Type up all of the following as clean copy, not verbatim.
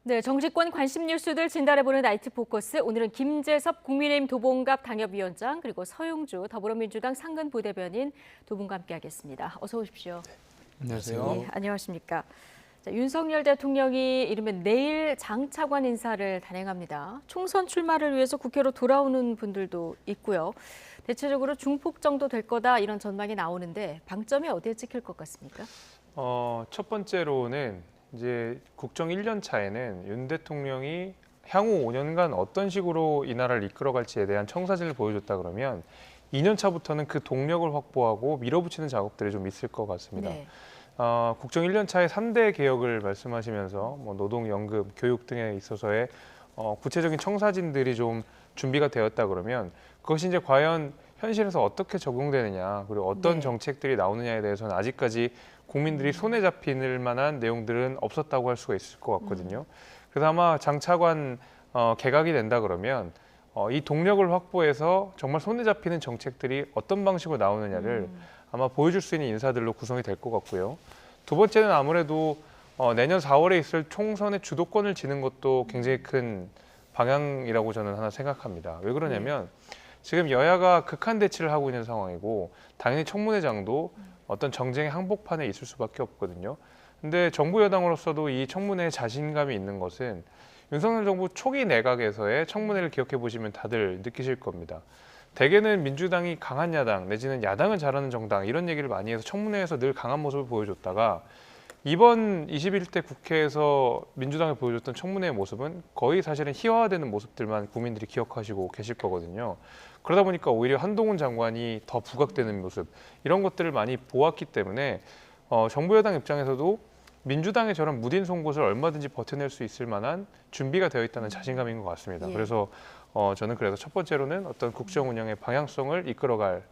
네, 정치권 관심 뉴스들 진단해보는 나이트 포커스. 오늘은 김재섭 국민의힘 도봉갑 당협위원장 그리고 서용주 더불어민주당 상근 부대변인 두 분과 함께하겠습니다. 어서 오십시오. 안녕하세요. 네, 안녕하십니까. 자, 윤석열 대통령이 이르면 내일 장차관 인사를 단행합니다. 총선 출마를 위해서 국회로 돌아오는 분들도 있고요. 대체적으로 중폭 정도 될 거다 이런 전망이 나오는데 방점이 어디에 찍힐 것 같습니까? 첫 번째로는 이제 국정 1년 차에는 윤 대통령이 향후 5년간 어떤 식으로 이 나라를 이끌어갈지에 대한 청사진을 보여줬다 그러면 2년 차부터는 그 동력을 확보하고 밀어붙이는 작업들이 좀 있을 것 같습니다. 네. 국정 1년 차의 3대 개혁을 말씀하시면서 뭐 노동, 연금, 교육 등에 있어서의 구체적인 청사진들이 좀 준비가 되었다 그러면 그것이 이제 과연 현실에서 어떻게 적용되느냐 그리고 어떤 네. 정책들이 나오느냐에 대해서는 아직까지 국민들이 손에 잡힐 만한 내용들은 없었다고 할 수가 있을 것 같거든요. 그래서 아마 장차관 개각이 된다 그러면 이 동력을 확보해서 정말 손에 잡히는 정책들이 어떤 방식으로 나오느냐를 아마 보여줄 수 있는 인사들로 구성이 될 것 같고요. 두 번째는 아무래도 내년 4월에 있을 총선의 주도권을 지는 것도 굉장히 큰 방향이라고 저는 하나 생각합니다. 왜 그러냐면 지금 여야가 극한 대치를 하고 있는 상황이고 당연히 청문회장도 어떤 정쟁의 한복판에 있을 수밖에 없거든요. 근데 정부 여당으로서도 이 청문회에 자신감이 있는 것은 윤석열 정부 초기 내각에서의 청문회를 기억해 보시면 다들 느끼실 겁니다. 대개는 민주당이 강한 야당 내지는 야당을 잘하는 정당 이런 얘기를 많이 해서 청문회에서 늘 강한 모습을 보여줬다가 이번 21대 국회에서 민주당이 보여줬던 청문회의 모습은 거의 사실은 희화화되는 모습들만 국민들이 기억하시고 계실 거거든요. 그러다 보니까 오히려 한동훈 장관이 더 부각되는 모습 이런 것들을 많이 보았기 때문에 정부 여당 입장에서도 민주당의 저런 무딘 송곳을 얼마든지 버텨낼 수 있을 만한 준비가 되어 있다는 자신감인 것 같습니다. 예. 그래서 저는 그래서 첫 번째로는 어떤 국정 운영의 방향성을 이끌어갈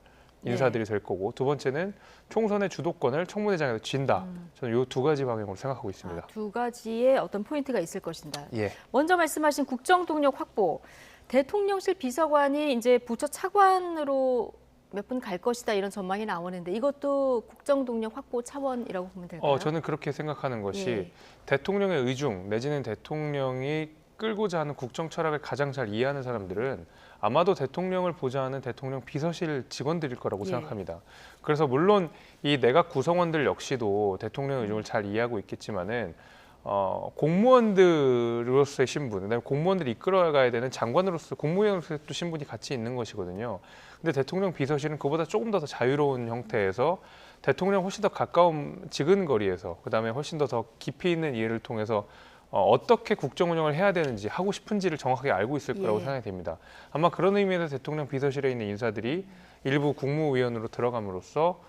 인사들이 될 거고 두 번째는 총선의 주도권을 청문회장에서 쥔다. 저는 이 두 가지 방향으로 생각하고 있습니다. 두 가지의 어떤 포인트가 있을 것이다. 예. 먼저 말씀하신 국정 동력 확보. 대통령실 비서관이 이제 부처 차관으로 몇 분 갈 것이다 이런 전망이 나오는데 이것도 국정 동력 확보 차원이라고 보면 될까요? 저는 그렇게 생각하는 것이 예. 대통령의 의중 내지는 대통령이 끌고자 하는 국정 철학을 가장 잘 이해하는 사람들은 아마도 대통령을 보좌하는 대통령 비서실 직원들일 거라고 예. 생각합니다. 그래서 물론 이 내각 구성원들 역시도 대통령의 의중을 잘 이해하고 있겠지만은 공무원들로서의 신분, 그다음에 공무원들이 이끌어가야 되는 장관으로서 국무위원으로서의 또 신분이 같이 있는 것이거든요. 근데 대통령 비서실은 그보다 조금 더 자유로운 형태에서 대통령 훨씬 더 가까운 지근 거리에서 그다음에 훨씬 더 깊이 있는 이해를 통해서 어떻게 국정 운영을 해야 되는지 하고 싶은지를 정확하게 알고 있을 거라고 생각이 됩니다. 아마 그런 의미에서 대통령 비서실에 있는 인사들이 일부 국무위원으로 들어감으로써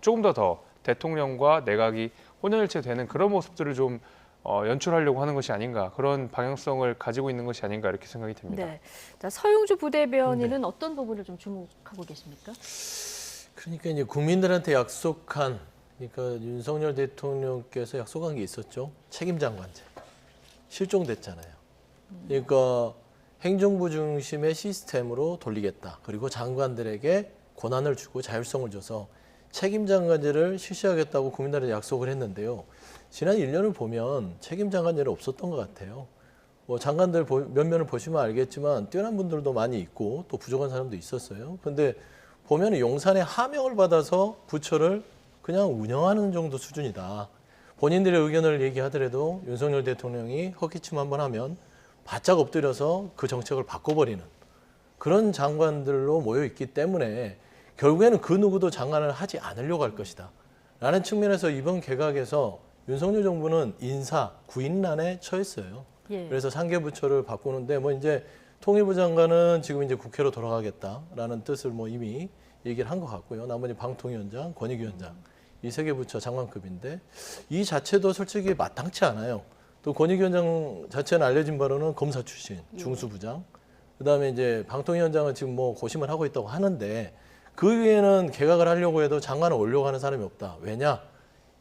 조금 더 대통령과 내각이 혼연일체 되는 그런 모습들을 좀 연출하려고 하는 것이 아닌가 그런 방향성을 가지고 있는 것이 아닌가 이렇게 생각이 듭니다. 네. 자, 서용주 부대변인은 어떤 부분을 좀 주목하고 계십니까? 그러니까 이제 국민들한테 약속한 그러니까 윤석열 대통령께서 약속한 게 있었죠. 책임장관제. 실종됐잖아요. 그러니까 행정부 중심의 시스템으로 돌리겠다. 그리고 장관들에게 권한을 주고 자율성을 줘서 책임장관제를 실시하겠다고 국민들한테 약속을 했는데요. 지난 1년을 보면 책임장관제는 없었던 것 같아요. 뭐 장관들 면면을 보시면 알겠지만 뛰어난 분들도 많이 있고 또 부족한 사람도 있었어요. 근데 보면 용산에 하명을 받아서 부처를 그냥 운영하는 정도 수준이다. 본인들의 의견을 얘기하더라도 윤석열 대통령이 헛기침 한번 하면 바짝 엎드려서 그 정책을 바꿔버리는 그런 장관들로 모여 있기 때문에 결국에는 그 누구도 장관을 하지 않으려고 할 것이다. 라는 측면에서 이번 개각에서 윤석열 정부는 인사, 구인난에 처했어요. 예. 그래서 상계 부처를 바꾸는데 뭐 이제 통일부 장관은 지금 이제 국회로 돌아가겠다라는 뜻을 뭐 이미 얘기를 한 것 같고요. 나머지 방통위원장, 권익위원장 이 세 개 부처 장관급인데 이 자체도 솔직히 마땅치 않아요. 또 권익위원장 자체는 알려진 바로는 검사 출신, 중수부장. 그다음에 이제 방통위원장은 지금 뭐 고심을 하고 있다고 하는데 그 위에는 개각을 하려고 해도 장관을 올려고 하는 사람이 없다. 왜냐?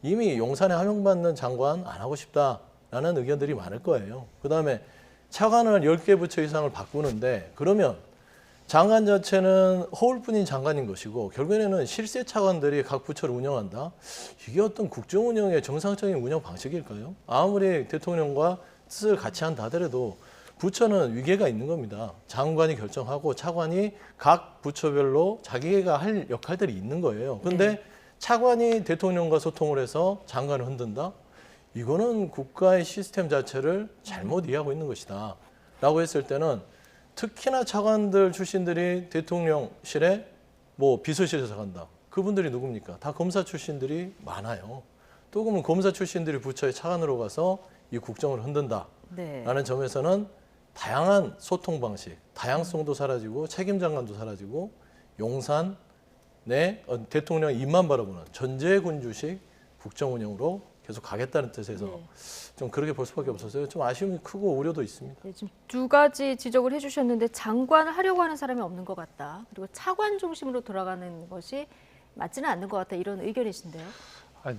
이미 용산에 하명받는 장관 안 하고 싶다라는 의견들이 많을 거예요. 그다음에 차관을 10개 부처 이상을 바꾸는데 그러면 장관 자체는 허울뿐인 장관인 것이고 결국에는 실세 차관들이 각 부처를 운영한다. 이게 어떤 국정 운영의 정상적인 운영 방식일까요? 아무리 대통령과 뜻을 같이 한다 하더라도 부처는 위계가 있는 겁니다. 장관이 결정하고 차관이 각 부처별로 자기가 할 역할들이 있는 거예요. 근데 차관이 대통령과 소통을 해서 장관을 흔든다? 이거는 국가의 시스템 자체를 잘못 이해하고 있는 것이다. 라고 했을 때는 특히나 차관들 출신들이 대통령실에 뭐 비서실에서 간다. 그분들이 누굽니까? 다 검사 출신들이 많아요. 또 그러면 검사 출신들이 부처의 차관으로 가서 이 국정을 흔든다. 네. 라는 점에서는 다양한 소통 방식, 다양성도 사라지고 책임 장관도 사라지고 용산 내 대통령 입만 바라보는 전제군주식 국정 운영으로 계속 가겠다는 뜻에서 좀 그렇게 볼 수밖에 없었어요. 좀 아쉬움이 크고 우려도 있습니다. 네, 지금 두 가지 지적을 해주셨는데 장관을 하려고 하는 사람이 없는 것 같다. 그리고 차관 중심으로 돌아가는 것이 맞지는 않는 것 같다. 이런 의견이신데요.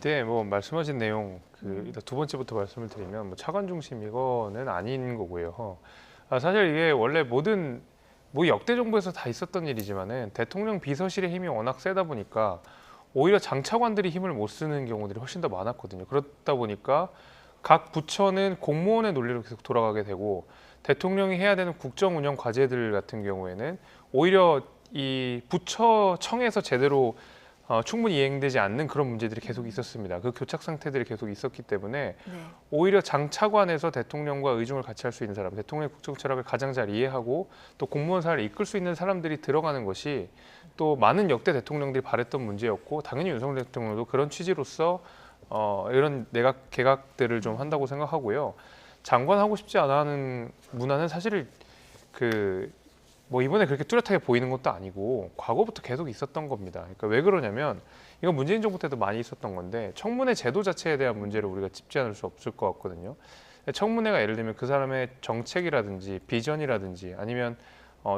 네, 뭐 말씀하신 내용 일단 두 번째부터 말씀을 드리면 뭐 차관 중심 이거는 아닌 거고요. 사실 이게 원래 모든 뭐 역대 정부에서 다 있었던 일이지만은 대통령 비서실의 힘이 워낙 세다 보니까 오히려 장차관들이 힘을 못 쓰는 경우들이 훨씬 더 많았거든요. 그렇다 보니까 각 부처는 공무원의 논리로 계속 돌아가게 되고 대통령이 해야 되는 국정 운영 과제들 같은 경우에는 오히려 이 부처청에서 제대로 충분히 이행되지 않는 그런 문제들이 계속 있었습니다. 그 교착 상태들이 계속 있었기 때문에 오히려 장차관에서 대통령과 의중을 같이 할 수 있는 사람, 대통령의 국정 철학을 가장 잘 이해하고 또 공무원사를 이끌 수 있는 사람들이 들어가는 것이 또 많은 역대 대통령들이 바랬던 문제였고 당연히 윤석열 대통령도 그런 취지로서 이런 내각 개각들을 좀 한다고 생각하고요. 장관 하고 싶지 않아 하는 문화는 사실 뭐 이번에 그렇게 뚜렷하게 보이는 것도 아니고 과거부터 계속 있었던 겁니다. 그러니까 왜 그러냐면 이건 문재인 정부 때도 많이 있었던 건데 청문회 제도 자체에 대한 문제를 우리가 짚지 않을 수 없을 것 같거든요. 청문회가 예를 들면 그 사람의 정책이라든지 비전이라든지 아니면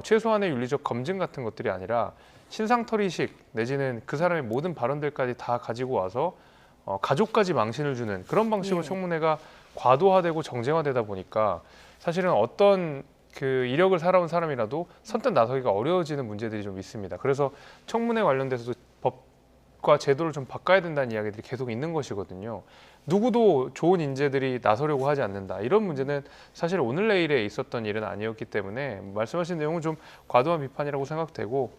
최소한의 윤리적 검증 같은 것들이 아니라 신상털이식 내지는 그 사람의 모든 발언들까지 다 가지고 와서 가족까지 망신을 주는 그런 방식으로 청문회가 과도화되고 정쟁화되다 보니까 사실은 어떤 그 이력을 살아온 사람이라도 선뜻 나서기가 어려워지는 문제들이 좀 있습니다. 그래서 청문회 관련돼서도 법과 제도를 좀 바꿔야 된다는 이야기들이 계속 있는 것이거든요. 누구도 좋은 인재들이 나서려고 하지 않는다. 이런 문제는 사실 오늘 내일에 있었던 일은 아니었기 때문에 말씀하신 내용은 좀 과도한 비판이라고 생각되고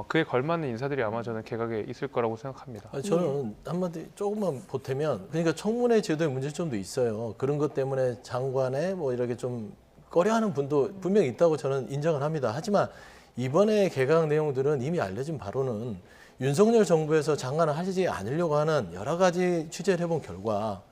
그에 걸맞는 인사들이 아마 저는 개각에 있을 거라고 생각합니다. 저는 한마디 조금만 보태면 그러니까 청문회 제도의 문제점도 있어요. 그런 것 때문에 장관에 뭐 이렇게 좀 꺼려하는 분도 분명히 있다고 저는 인정을 합니다. 하지만 이번에 개각 내용들은 이미 알려진 바로는 윤석열 정부에서 장관을 하지 않으려고 하는 여러 가지 취재를 해본 결과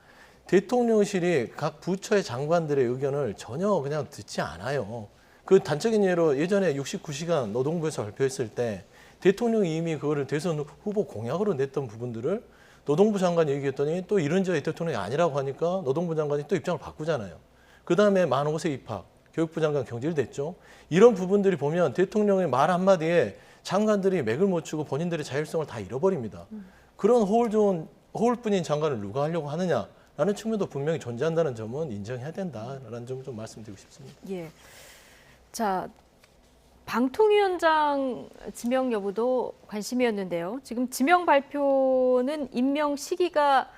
대통령실이 각 부처의 장관들의 의견을 전혀 그냥 듣지 않아요. 그 단적인 예로 예전에 69시간 노동부에서 발표했을 때 대통령이 이미 그거를 대선 후보 공약으로 냈던 부분들을 노동부 장관이 얘기했더니 또 이런저런 대통령이 아니라고 하니까 노동부 장관이 또 입장을 바꾸잖아요. 그 다음에 만 5세 입학, 교육부 장관 경질됐죠. 이런 부분들이 보면 대통령의 말 한마디에 장관들이 맥을 못 추고 본인들의 자율성을 다 잃어버립니다. 그런 호울뿐인 장관을 누가 하려고 하느냐라는 측면도 분명히 존재한다는 점은 인정해야 된다라는 점 좀 말씀드리고 싶습니다. 예. 자, 방통위원장 지명 여부도 관심이었는데요. 지금 지명 발표는 임명 시기가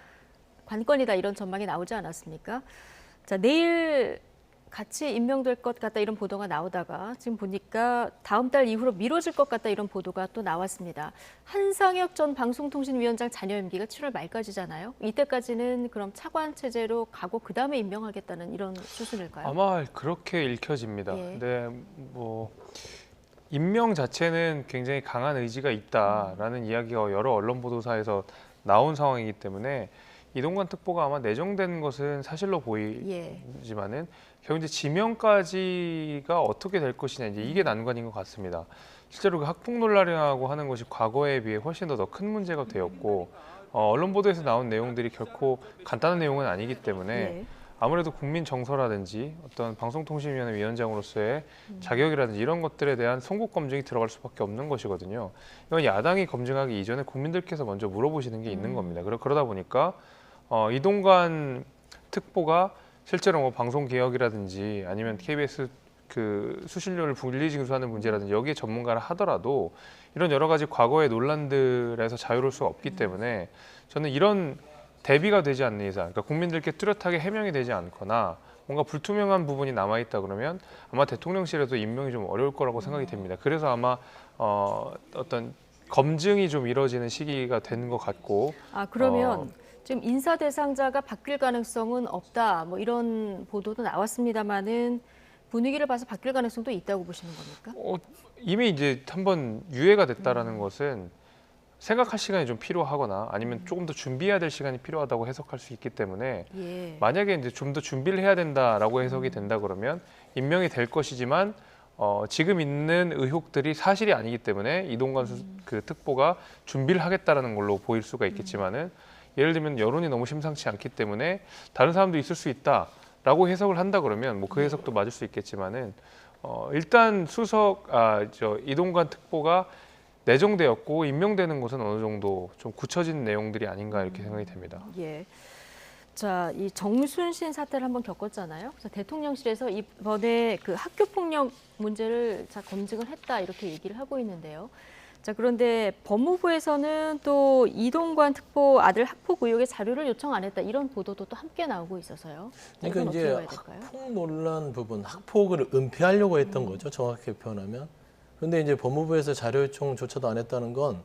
관건이다 이런 전망이 나오지 않았습니까? 자, 내일 같이 임명될 것 같다 이런 보도가 나오다가 지금 보니까 다음 달 이후로 미뤄질 것 같다 이런 보도가 또 나왔습니다. 한상혁 전 방송통신위원장 자녀 임기가 7월 말까지잖아요. 이때까지는 그럼 차관 체제로 가고 그다음에 임명하겠다는 이런 수순일까요? 아마 그렇게 읽혀집니다. 근데 뭐 임명 자체는 굉장히 강한 의지가 있다라는 이야기가 여러 언론 보도사에서 나온 상황이기 때문에 이동관 특보가 아마 내정된 것은 사실로 보이지만은 결국 이제 지명까지가 어떻게 될 것이냐 이게 난관인 것 같습니다. 실제로 그 학폭 논란이라고 하는 것이 과거에 비해 훨씬 더 큰 문제가 되었고 언론 보도에서 나온 내용들이 결코 간단한 내용은 아니기 때문에 아무래도 국민 정서라든지 어떤 방송통신위원회 위원장으로서의 자격이라든지 이런 것들에 대한 송국 검증이 들어갈 수밖에 없는 것이거든요. 이건 야당이 검증하기 이전에 국민들께서 먼저 물어보시는 게 있는 겁니다. 그러다 보니까 이동관 특보가 실제로 뭐 방송 개혁이라든지 아니면 KBS 그 수신료를 분리징수하는 문제라든지 여기에 전문가를 하더라도 이런 여러 가지 과거의 논란들에서 자유로울 수가 없기 때문에 저는 이런 대비가 되지 않는 이상, 그러니까 국민들께 뚜렷하게 해명이 되지 않거나 뭔가 불투명한 부분이 남아 있다 그러면 아마 대통령실에도 임명이 좀 어려울 거라고 생각이 됩니다. 그래서 아마 어떤 검증이 좀 이루어지는 시기가 된 것 같고. 그러면 지금 인사 대상자가 바뀔 가능성은 없다. 뭐 이런 보도도 나왔습니다만은 분위기를 봐서 바뀔 가능성도 있다고 보시는 겁니까? 이미 이제 한번 유예가 됐다라는 것은 생각할 시간이 좀 필요하거나 아니면 조금 더 준비해야 될 시간이 필요하다고 해석할 수 있기 때문에 예. 만약에 이제 좀 더 준비를 해야 된다라고 해석이 된다 그러면 임명이 될 것이지만 지금 있는 의혹들이 사실이 아니기 때문에 이동관 그 특보가 준비를 하겠다라는 걸로 보일 수가 있겠지만은 예를 들면 여론이 너무 심상치 않기 때문에 다른 사람도 있을 수 있다라고 해석을 한다 그러면 뭐 그 해석도 맞을 수 있겠지만은 일단 이동관 특보가 내정되었고 임명되는 것은 어느 정도 좀 굳혀진 내용들이 아닌가 이렇게 생각이 됩니다. 예. 자, 이 정순신 사태를 한번 겪었잖아요. 그래서 대통령실에서 이번에 그 학교 폭력 문제를 검증을 했다 이렇게 얘기를 하고 있는데요. 자, 그런데 법무부에서는 또 이동관 특보 아들 학폭 의혹의 자료를 요청 안 했다 이런 보도도 또 함께 나오고 있어서요. 그러니까 이건 이제 어떻게 봐야 될까요? 학폭 논란 부분, 학폭을 은폐하려고 했던 거죠. 정확하게 표현하면. 그런데 이제 법무부에서 자료 요청조차도 안 했다는 건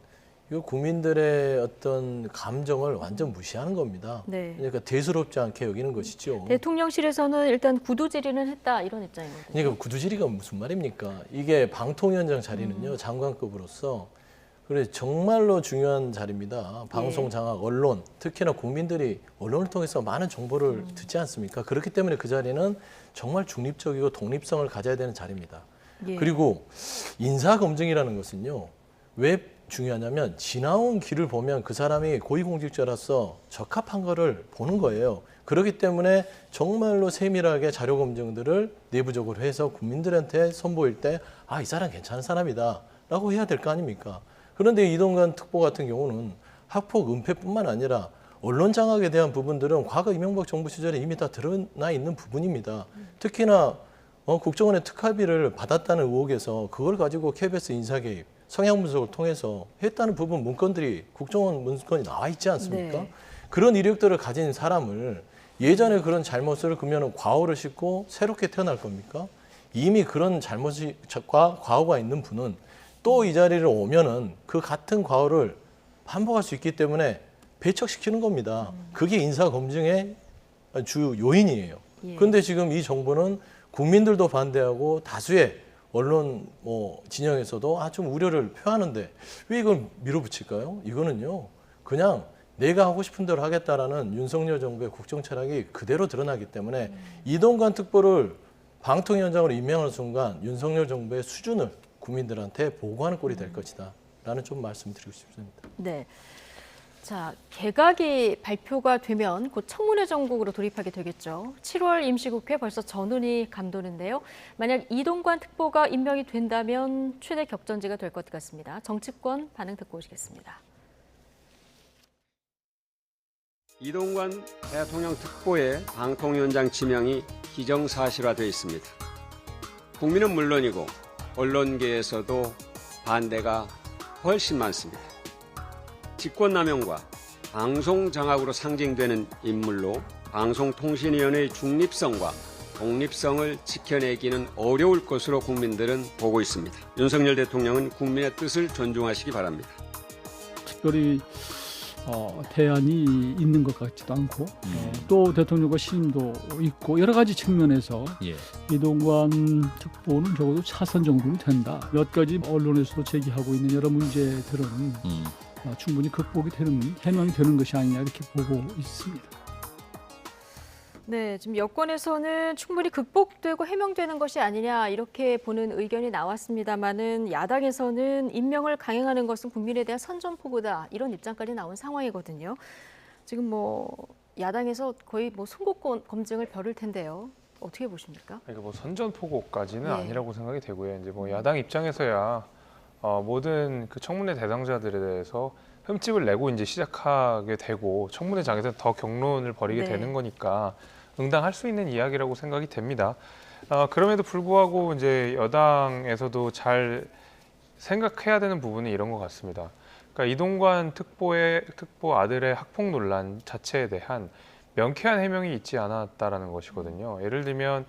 이거 국민들의 어떤 감정을 완전 무시하는 겁니다. 네. 그러니까 대수롭지 않게 여기는 것이죠. 대통령실에서는 일단 구두 질의는 했다 이런 입장이거든요. 그러니까 구두질의가 무슨 말입니까? 이게 방통위원장 자리는요, 장관급으로서 그래 정말로 중요한 자리입니다. 방송 장악, 언론, 특히나 국민들이 언론을 통해서 많은 정보를 듣지 않습니까? 그렇기 때문에 그 자리는 정말 중립적이고 독립성을 가져야 되는 자리입니다. 예. 그리고 인사 검증이라는 것은요, 왜 중요하냐면 지나온 길을 보면 그 사람이 고위공직자로서 적합한 거를 보는 거예요. 그렇기 때문에 정말로 세밀하게 자료 검증들을 내부적으로 해서 국민들한테 선보일 때 이 사람 괜찮은 사람이다 라고 해야 될 거 아닙니까? 그런데 이동관 특보 같은 경우는 학폭 은폐뿐만 아니라 언론 장악에 대한 부분들은 과거 이명박 정부 시절에 이미 다 드러나 있는 부분입니다. 특히나 국정원의 특활비를 받았다는 의혹에서 그걸 가지고 KBS 인사 개입, 성향 분석을 통해서 했다는 부분 문건들이 국정원 문건이 나와 있지 않습니까? 네. 그런 이력들을 가진 사람을 예전에 그런 잘못을 그러면 과오를 싣고 새롭게 태어날 겁니까? 이미 그런 잘못이 과오가 있는 분은 또 이 자리를 오면은 그 같은 과오를 반복할 수 있기 때문에 배척시키는 겁니다. 그게 인사 검증의 주 요인이에요. 예. 그런데 지금 이 정부는 국민들도 반대하고 다수의 언론 진영에서도 좀 우려를 표하는데 왜 이걸 밀어붙일까요? 이거는요, 그냥 내가 하고 싶은 대로 하겠다라는 윤석열 정부의 국정 철학이 그대로 드러나기 때문에 이동관 특보를 방통위원장으로 임명하는 순간 윤석열 정부의 수준을 국민들한테 보고하는 꼴이 될 것이다 라는 좀 말씀드리고 싶습니다. 네. 자, 개각이 발표가 되면 곧 청문회 정국으로 돌입하게 되겠죠. 7월 임시국회 벌써 전운이 감도는데요. 만약 이동관 특보가 임명이 된다면 최대 격전지가 될 것 같습니다. 정치권 반응 듣고 오시겠습니다. 이동관 대통령 특보의 방통위원장 지명이 기정사실화돼 있습니다. 국민은 물론이고 언론계에서도 반대가 훨씬 많습니다. 직권남용과 방송장악으로 상징되는 인물로 방송통신위원회의 중립성과 독립성을 지켜내기는 어려울 것으로 국민들은 보고 있습니다. 윤석열 대통령은 국민의 뜻을 존중하시기 바랍니다. 특별히 대안이 있는 것 같지도 않고 또 대통령과 신임도 있고 여러 가지 측면에서 이동관 특보는 적어도 차선 정도는 된다. 몇 가지 언론에서도 제기하고 있는 여러 문제들은 충분히 극복이 되는, 해명이 되는 것이 아니냐 이렇게 보고 있습니다. 네, 지금 여권에서는 충분히 극복되고 해명되는 것이 아니냐 이렇게 보는 의견이 나왔습니다마는 야당에서는 임명을 강행하는 것은 국민에 대한 선전포고다 이런 입장까지 나온 상황이거든요. 지금 야당에서 거의 송곳 검증을 벼를 텐데요. 어떻게 보십니까? 그러니까 선전포고까지는 네. 아니라고 생각이 되고요. 이제 야당 입장에서야 모든 그 청문회 대상자들에 대해서 흠집을 내고 이제 시작하게 되고 청문회장에서 더 격론을 벌이게 네. 되는 거니까 응당할 수 있는 이야기라고 생각이 됩니다. 그럼에도 불구하고 이제 여당에서도 잘 생각해야 되는 부분이 이런 것 같습니다. 그러니까 이동관 특보 아들의 학폭 논란 자체에 대한 명쾌한 해명이 있지 않았다라는 것이거든요. 예를 들면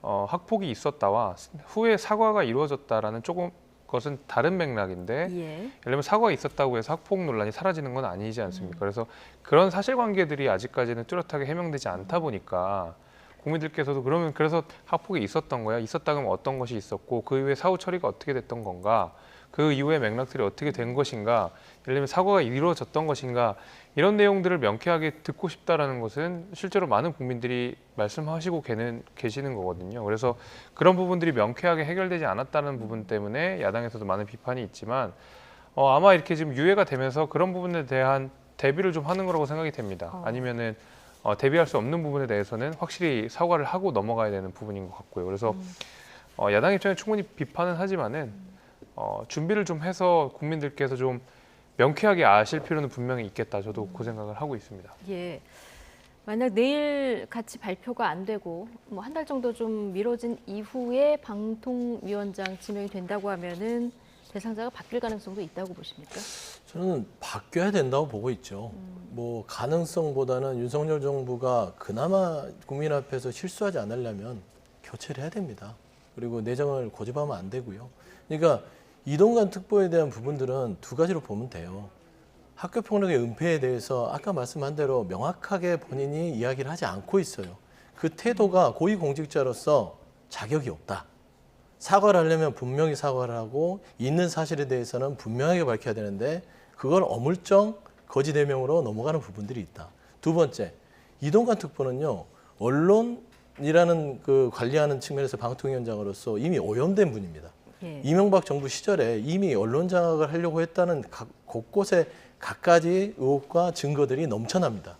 학폭이 있었다와 후에 사과가 이루어졌다라는 조금 것은 다른 맥락인데 예. 예를 들면 사과가 있었다고 해서 학폭 논란이 사라지는 건 아니지 않습니까? 그래서 그런 사실관계들이 아직까지는 뚜렷하게 해명되지 않다 보니까 국민들께서도 그러면 그래서 학폭이 있었던 거야? 있었다 그러면 어떤 것이 있었고 그 이후에 사후 처리가 어떻게 됐던 건가? 그 이후의 맥락들이 어떻게 된 것인가? 예를 들면 사과가 이루어졌던 것인가? 이런 내용들을 명쾌하게 듣고 싶다라는 것은 실제로 많은 국민들이 말씀하시고 계시는 거거든요. 그래서 그런 부분들이 명쾌하게 해결되지 않았다는 부분 때문에 야당에서도 많은 비판이 있지만 아마 이렇게 지금 유예가 되면서 그런 부분에 대한 대비를 좀 하는 거라고 생각이 됩니다. 아니면은 대비할 수 없는 부분에 대해서는 확실히 사과를 하고 넘어가야 되는 부분인 것 같고요. 그래서 야당 입장에 충분히 비판은 하지만은 준비를 좀 해서 국민들께서 좀 명쾌하게 아실 필요는 분명히 있겠다. 저도 그 생각을 하고 있습니다. 예. 만약 내일 같이 발표가 안 되고 뭐 한 달 정도 좀 미뤄진 이후에 방통위원장 지명이 된다고 하면은 대상자가 바뀔 가능성도 있다고 보십니까? 저는 바뀌어야 된다고 보고 있죠. 뭐 가능성보다는 윤석열 정부가 그나마 국민 앞에서 실수하지 않으려면 교체를 해야 됩니다. 그리고 내정을 고집하면 안 되고요. 그러니까 이동관 특보에 대한 부분들은 두 가지로 보면 돼요. 학교폭력의 은폐에 대해서 아까 말씀한 대로 명확하게 본인이 이야기를 하지 않고 있어요. 그 태도가 고위공직자로서 자격이 없다. 사과를 하려면 분명히 사과를 하고 있는 사실에 대해서는 분명하게 밝혀야 되는데 그걸 어물쩡 거짓 해명으로 넘어가는 부분들이 있다. 두 번째, 이동관 특보는요. 언론이라는 그 관리하는 측면에서 방통위원장으로서 이미 오염된 분입니다. 예. 이명박 정부 시절에 이미 언론 장악을 하려고 했다는 곳곳에 갖가지 의혹과 증거들이 넘쳐납니다.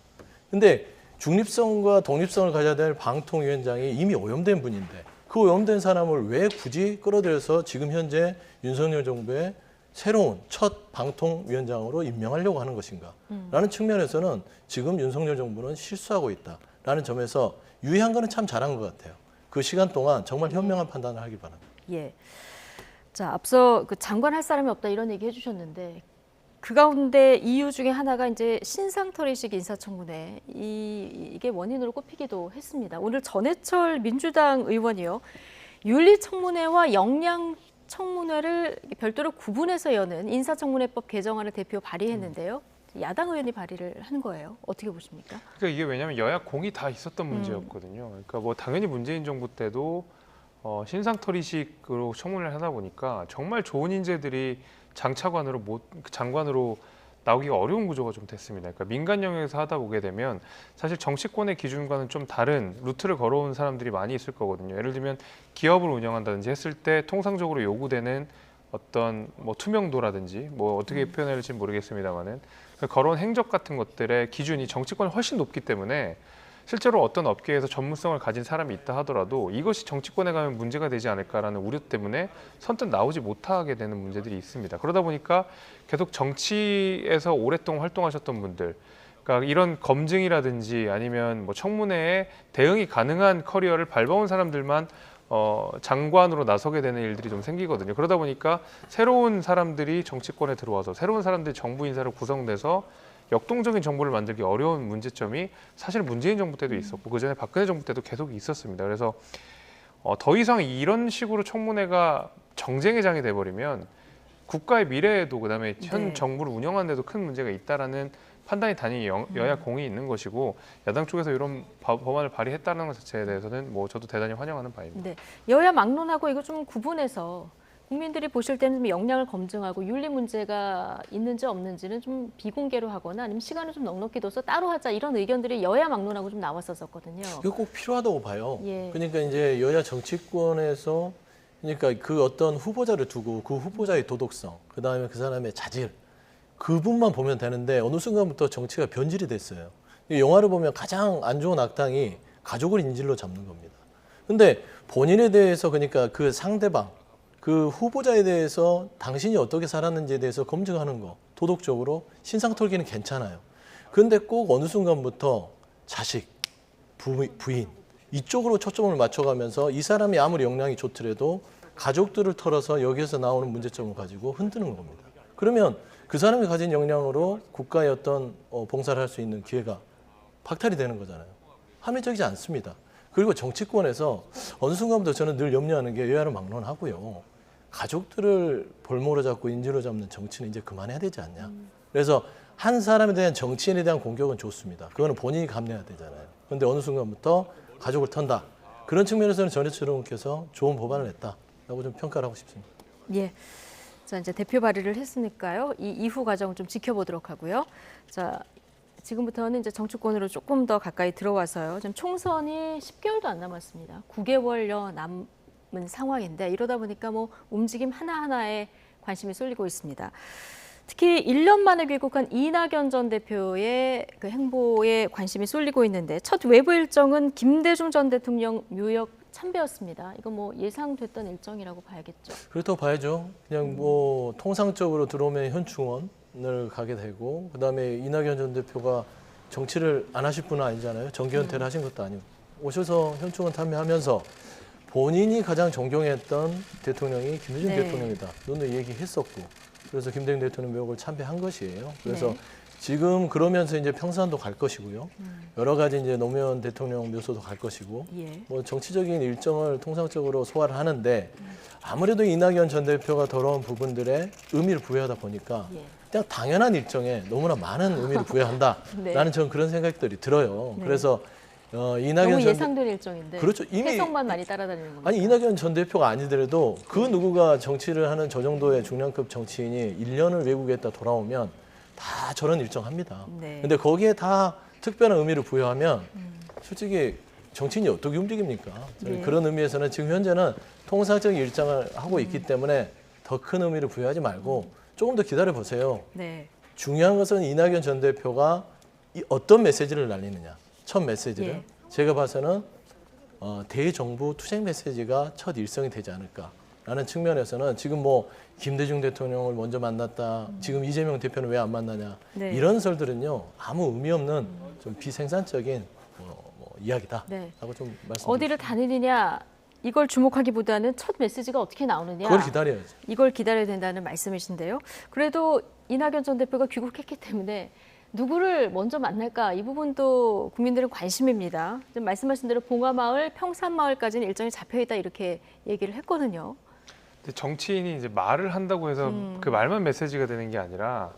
근데 중립성과 독립성을 가져야 될 방통위원장이 이미 오염된 분인데 그 오염된 사람을 왜 굳이 끌어들여서 지금 현재 윤석열 정부의 새로운 첫 방통위원장으로 임명하려고 하는 것인가? 라는 측면에서는 지금 윤석열 정부는 실수하고 있다라는 점에서 유의한 거는 참 잘한 것 같아요. 그 시간 동안 정말 현명한 판단을 하길 바랍니다. 예. 자, 앞서 그 장관 할 사람이 없다 이런 얘기 해주셨는데 그 가운데 이유 중에 하나가 이제 신상털이식 인사청문회 이게 원인으로 꼽히기도 했습니다. 오늘 전해철 민주당 의원이요 윤리청문회와 역량청문회를 별도로 구분해서 여는 인사청문회법 개정안을 대표 발의했는데요. 야당 의원이 발의를 한 거예요. 어떻게 보십니까? 그러니까 이게 왜냐하면 여야 공이 다 있었던 문제였거든요. 그러니까 뭐 당연히 문재인 정부 때도 신상털이식으로 청문회를 하다 보니까 정말 좋은 인재들이 장관으로 나오기가 어려운 구조가 좀 됐습니다. 그러니까 민간 영역에서 하다 보게 되면 사실 정치권의 기준과는 좀 다른 루트를 걸어온 사람들이 많이 있을 거거든요. 예를 들면 기업을 운영한다든지 했을 때 통상적으로 요구되는 어떤 뭐 투명도라든지 뭐 어떻게 표현해야 할지 모르겠습니다만은 걸어온 행적 같은 것들의 기준이 정치권이 훨씬 높기 때문에 실제로 어떤 업계에서 전문성을 가진 사람이 있다 하더라도 이것이 정치권에 가면 문제가 되지 않을까라는 우려 때문에 선뜻 나오지 못하게 되는 문제들이 있습니다. 그러다 보니까 계속 정치에서 오랫동안 활동하셨던 분들, 그러니까 이런 검증이라든지 아니면 뭐 청문회에 대응이 가능한 커리어를 밟아온 사람들만 장관으로 나서게 되는 일들이 좀 생기거든요. 그러다 보니까 새로운 사람들이 정치권에 들어와서 새로운 사람들이 정부 인사로 구성돼서 역동적인 정부를 만들기 어려운 문제점이 사실 문재인 정부 때도 있었고 그전에 박근혜 정부 때도 계속 있었습니다. 그래서 더 이상 이런 식으로 청문회가 정쟁의 장이 돼버리면 국가의 미래에도 그다음에 현 정부를 운영하는 데도 큰 문제가 있다라는 판단이 단연히 여야 공이 있는 것이고 야당 쪽에서 이런 법안을 발의했다는 것 자체에 대해서는 뭐 저도 대단히 환영하는 바입니다. 네. 여야 막론하고 이거 좀 구분해서 국민들이 보실 때는 좀 역량을 검증하고 윤리 문제가 있는지 없는지는 좀 비공개로 하거나 아니면 시간을 좀 넉넉히 둬서 따로 하자 이런 의견들이 여야 막론하고 좀 나왔었거든요. 이거 꼭 필요하다고 봐요. 예. 그러니까 이제 여야 정치권에서 그러니까 그 어떤 후보자를 두고 그 후보자의 도덕성, 그 다음에 그 사람의 자질, 그분만 보면 되는데 어느 순간부터 정치가 변질이 됐어요. 이 영화를 보면 가장 안 좋은 악당이 가족을 인질로 잡는 겁니다. 근데 본인에 대해서 그러니까 그 상대방, 그 후보자에 대해서 당신이 어떻게 살았는지에 대해서 검증하는 거 도덕적으로 신상털기는 괜찮아요. 그런데 꼭 어느 순간부터 자식, 부인 이쪽으로 초점을 맞춰가면서 이 사람이 아무리 역량이 좋더라도 가족들을 털어서 여기에서 나오는 문제점을 가지고 흔드는 겁니다. 그러면 그 사람이 가진 역량으로 국가의 어떤 봉사를 할 수 있는 기회가 박탈이 되는 거잖아요. 합리적이지 않습니다. 그리고 정치권에서 어느 순간부터 저는 늘 염려하는 게 여야를 막론하고요. 가족들을 볼모로 잡고 인질로 잡는 정치는 이제 그만해야 되지 않냐. 그래서 한 사람에 대한 정치인에 대한 공격은 좋습니다. 그거는 본인이 감내해야 되잖아요. 그런데 어느 순간부터 가족을 턴다. 그런 측면에서는 전해철 의원께서 좋은 법안을 냈다라고 좀 평가를 하고 싶습니다. 예. 자, 이제 대표 발의를 했으니까요. 이 이후 과정을 좀 지켜보도록 하고요. 자, 지금부터는 이제 정치권으로 조금 더 가까이 들어와서요. 지금 총선이 10개월도 안 남았습니다. 9개월여 남은 상황인데 이러다 보니까 뭐 움직임 하나하나에 관심이 쏠리고 있습니다. 특히 1년 만에 귀국한 이낙연 전 대표의 그 행보에 관심이 쏠리고 있는데 첫 외부 일정은 김대중 전 대통령 뉴욕 참배였습니다. 이거 뭐 예상됐던 일정이라고 봐야겠죠. 그렇다고 봐야죠. 그냥 뭐 통상적으로 들어오면 현충원을 가게 되고 그다음에 이낙연 전 대표가 정치를 안 하실 분은 아니잖아요. 정계 은퇴를 하신 것도 아니고 오셔서 현충원 참여하면서 본인이 가장 존경했던 대통령이 김대중 네. 대통령이다. 눈으로 얘기했었고 그래서 김대중 대통령 묘역을 참배한 것이에요. 그래서 네. 지금 그러면서 이제 평산도 갈 것이고요. 여러 가지 이제 노무현 대통령 묘소도 갈 것이고 예. 뭐 정치적인 일정을 통상적으로 소화를 하는데 아무래도 이낙연 전 대표가 돌아온 부분들에 의미를 부여하다 보니까 예. 그냥 당연한 일정에 너무나 많은 의미를 부여한다라는 네. 저는 그런 생각들이 들어요. 네. 그래서 이낙연 너무 전 예상된 일정인데 그렇죠. 이미 해석만 많이 따라다니는 겁니다. 아니 이낙연 전 대표가 아니더라도 그 누구가 정치를 하는 저 정도의 중량급 정치인이 1년을 외국에 있다 돌아오면 다 저런 일정 합니다. 네. 근데 거기에 다 특별한 의미를 부여하면 솔직히 정치인이 어떻게 움직입니까? 저는 네. 그런 의미에서는 지금 현재는 통상적인 일정을 하고 있기 때문에 더 큰 의미를 부여하지 말고 조금 더 기다려 보세요. 네. 중요한 것은 이낙연 전 대표가 어떤 메시지를 날리느냐. 첫 메시지를 예. 제가 봐서는 대정부 투쟁 메시지가 첫 일성이 되지 않을까라는 측면에서는 지금 뭐 김대중 대통령을 먼저 만났다. 지금 이재명 대표는 왜 안 만나냐. 네. 이런 설들은요. 아무 의미 없는 좀 비생산적인 이야기다라고 네. 좀 말씀드립니다. 어디를 다니느냐 이걸 주목하기보다는 첫 메시지가 어떻게 나오느냐 그걸 기다려야죠. 이걸 기다려야 된다는 말씀이신데요. 그래도 이낙연 전 대표가 귀국했기 때문에 누구를 먼저 만날까 이 부분도 국민들의 관심입니다. 지금 말씀하신 대로 봉화마을, 평산마을까지는 일정이 잡혀있다 이렇게 얘기를 했거든요. 근데 정치인이 이제 말을 한다고 해서 그 말만 메시지가 되는 게 아니라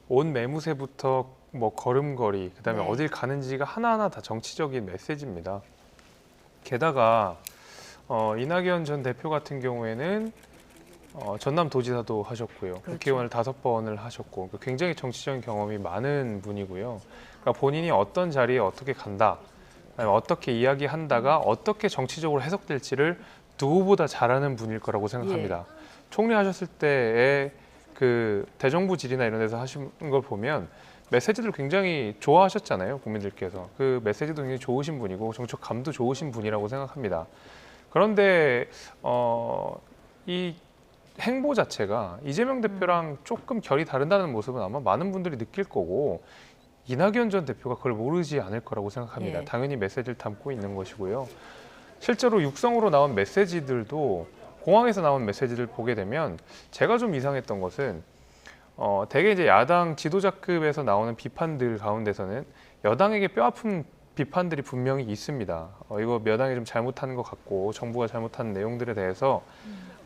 옷 매무새부터 뭐 걸음걸이, 그다음에 네. 어딜 가는지가 하나하나 다 정치적인 메시지입니다. 게다가 이낙연 전 대표 같은 경우에는 전남도지사도 하셨고요. 그렇죠. 국회의원을 5번을 하셨고 굉장히 정치적인 경험이 많은 분이고요. 그러니까 본인이 어떤 자리에 어떻게 간다, 아니면 어떻게 이야기한다가 어떻게 정치적으로 해석될지를 누구보다 잘하는 분일 거라고 생각합니다. 총리하셨을 때의 그 대정부 질의나 이런 데서 하신 걸 보면 메시지를 굉장히 좋아하셨잖아요. 국민들께서. 그 메시지도 굉장히 좋으신 분이고 정책 감도 좋으신 분이라고 생각합니다. 그런데 이 행보 자체가 이재명 대표랑 조금 결이 다른다는 모습은 아마 많은 분들이 느낄 거고 이낙연 전 대표가 그걸 모르지 않을 거라고 생각합니다. 예. 당연히 메시지를 담고 있는 것이고요. 실제로 육성으로 나온 메시지들도 공항에서 나온 메시지를 보게 되면 제가 좀 이상했던 것은 대개 이제 야당 지도자급에서 나오는 비판들 가운데서는 여당에게 뼈아픈 비판들이 분명히 있습니다. 이거 여당이 좀 잘못한 것 같고 정부가 잘못한 내용들에 대해서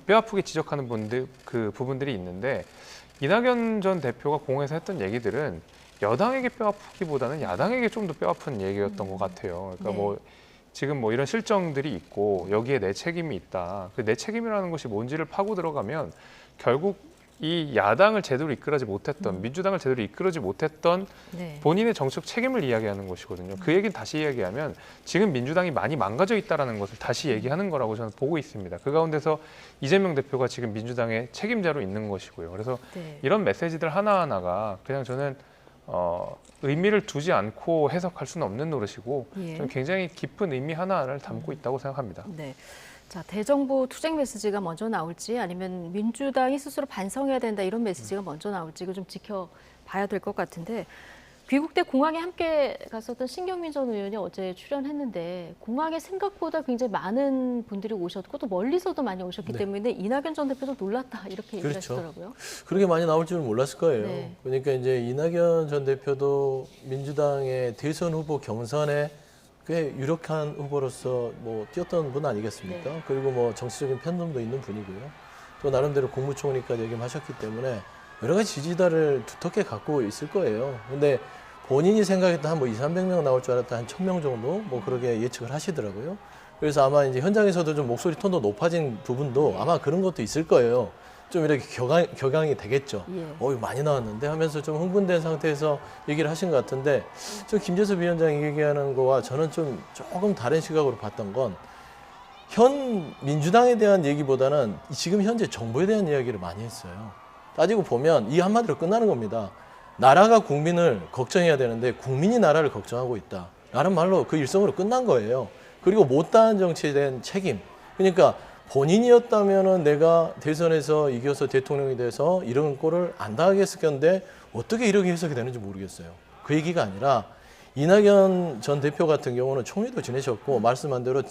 뼈아프게 지적하는 그 부분들이 있는데 이낙연 전 대표가 공항에서 했던 얘기들은 여당에게 뼈아프기보다는 야당에게 좀 더 뼈아픈 얘기였던 것 같아요. 그러니까 네. 뭐 지금 뭐 이런 실정들이 있고 여기에 내 책임이 있다. 그 내 책임이라는 것이 뭔지를 파고 들어가면 결국 이 야당을 제대로 이끌지 못했던 민주당을 제대로 이끌지 못했던 네. 본인의 정책 책임을 이야기하는 것이거든요. 그 얘기는 다시 이야기하면 지금 민주당이 많이 망가져 있다라는 것을 다시 얘기하는 거라고 저는 보고 있습니다. 그 가운데서 이재명 대표가 지금 민주당의 책임자로 있는 것이고요. 그래서 네. 이런 메시지들 하나하나가 그냥 저는 의미를 두지 않고 해석할 수는 없는 노릇이고 예. 저는 굉장히 깊은 의미 하나를 담고 있다고 생각합니다. 네. 자, 대정부 투쟁 메시지가 먼저 나올지 아니면 민주당이 스스로 반성해야 된다 이런 메시지가 먼저 나올지 이거 좀 지켜봐야 될 것 같은데 귀국돼 공항에 함께 갔었던 신경민 전 의원이 어제 출연했는데 공항에 생각보다 굉장히 많은 분들이 오셨고 또 멀리서도 많이 오셨기 네. 때문에 이낙연 전 대표도 놀랐다 이렇게 얘기를 그렇죠. 하시더라고요. 그렇게 많이 나올 줄은 몰랐을 거예요. 네. 그러니까 이제 이낙연 전 대표도 민주당의 대선 후보 경선에 꽤 유력한 후보로서 뭐 뛰었던 분 아니겠습니까? 네. 그리고 뭐 정치적인 팬덤도 있는 분이고요. 또 나름대로 국무총리까지 역임하셨기 때문에 여러 가지 지지자를 두텁게 갖고 있을 거예요. 근데 본인이 생각했던 한 뭐 200~300명 나올 줄 알았다 한 1000명 정도 뭐 그렇게 예측을 하시더라고요. 그래서 아마 이제 현장에서도 좀 목소리 톤도 높아진 부분도 아마 그런 것도 있을 거예요. 좀 이렇게 격양이 되겠죠. 예. 이거 많이 나왔는데 하면서 좀 흥분된 상태에서 얘기를 하신 것 같은데 좀 김재섭 위원장이 얘기하는 거와 저는 좀 조금 다른 시각으로 봤던 건 현 민주당에 대한 얘기보다는 지금 현재 정부에 대한 이야기를 많이 했어요. 따지고 보면 이 한마디로 끝나는 겁니다. 나라가 국민을 걱정해야 되는데 국민이 나라를 걱정하고 있다. 라는 말로 그 일성으로 끝난 거예요. 그리고 못다한 정치에 대한 책임. 그러니까 본인이었다면은 내가 대선에서 이겨서 대통령이 돼서 이런 꼴을 안 당하겠을 건데 어떻게 이렇게 해석이 되는지 모르겠어요. 그 얘기가 아니라 이낙연 전 대표 같은 경우는 총리도 지내셨고 말씀한 대로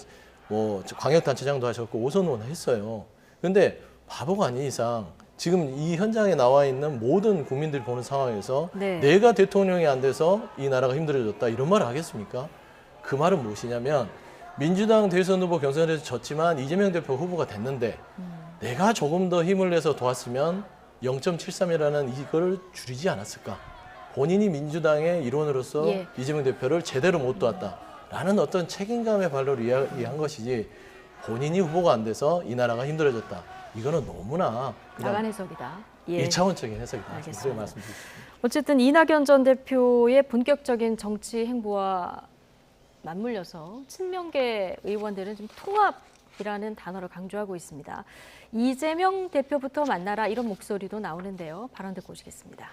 뭐 광역단체장도 하셨고 오선 의원 했어요. 근데 바보가 아닌 이상 지금 이 현장에 나와 있는 모든 국민들이 보는 상황에서 네. 내가 대통령이 안 돼서 이 나라가 힘들어졌다 이런 말을 하겠습니까? 그 말은 무엇이냐면 민주당 대선 후보 경선에서 졌지만 이재명 대표 후보가 됐는데 내가 조금 더 힘을 내서 도왔으면 0.73이라는 이걸 줄이지 않았을까? 본인이 민주당의 일원으로서 예. 이재명 대표를 제대로 못 도왔다라는 어떤 책임감의 발로를 이야기한 것이지 본인이 후보가 안 돼서 이 나라가 힘들어졌다. 이거는 너무나 나간 그냥 해석이다. 예. 1차원적인 해석이다. 알겠습니다. 그렇게 말씀드리겠습니다. 어쨌든 이낙연 전 대표의 본격적인 정치 행보와 맞물려서 친명계 의원들은 좀 통합이라는 단어를 강조하고 있습니다. 이재명 대표부터 만나라 이런 목소리도 나오는데요. 발언 듣고 오시겠습니다.